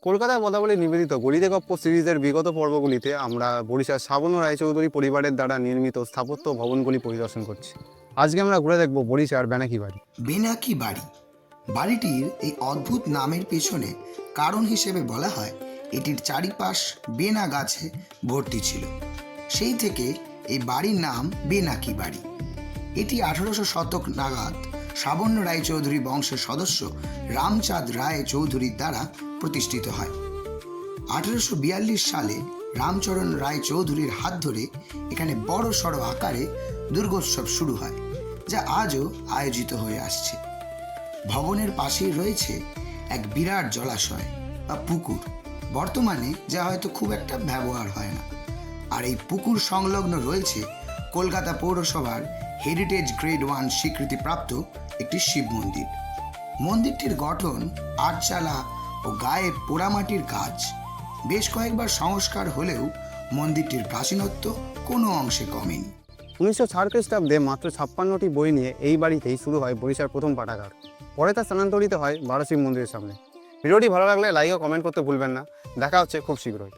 কলকাতায় পদাবলী নিবেদিত গলিতে গপ্প সিরিজের বিগত পর্বগুলিতে আমরা বরিশাল শ্রাবণ রায়চৌধুরী পরিবারের দ্বারা নির্মিত স্থাপত্য ভবনগুলি পরিদর্শন করছি। আজকে আমরা ঘুরে দেখব বরিশাল বেনাকি বাড়ি। বেনাকি বাড়ি। বাড়িটির এই অদ্ভুত নামের পেছনে কারণ হিসেবে বলা হয় এটির চারিপাশ বেনা গাছে ভর্তি ছিল, সেই থেকে এই বাড়ির নাম বেনাকি বাড়ি। এটি 1800 শতক নাগাদ শ্রাবণ রায়চৌধুরী বংশের সদস্য রামচাঁদ রায় চৌধুরীর দ্বারা প্রতিষ্ঠিত হয়। 1842 সালে রামচরণ রায় চৌধুরীর হাত ধরে এখানে বড় সড়ো আকারে দুর্গোৎসব শুরু হয়, যা আজও আয়োজিত হয়ে আসছে। ভবনের পাশেই রয়েছে এক বিরাট জলাশয় বা পুকুর, বর্তমানে যা হয়তো খুব একটা ব্যবহার হয় না। আর এই পুকুর সংলগ্ন রয়েছে কলকাতা পৌরসভার হেরিটেজ গ্রেড 1 স্বীকৃতিপ্রাপ্ত একটি শিব মন্দির। মন্দিরটির গঠন আটচালা ও গায়ে পোড়ামাটির কাজ। বেশ কয়েকবার সংস্কার হলেও মন্দিরটির প্রাচীনত্ব কোনো অংশে কমেনি। 1960 খ্রিস্টাব্দে মাত্র 56টি বই নিয়ে এই বাড়িতেই শুরু হয় বরিশাল প্রথম পাঠাগার। পরে তা স্থানান্তরিত হয় বারাসিব মন্দিরের সামনে। ভিডিওটি ভালো লাগলে লাইক ও কমেন্ট করতে ভুলবেন না। দেখা হচ্ছে খুব শীঘ্রই।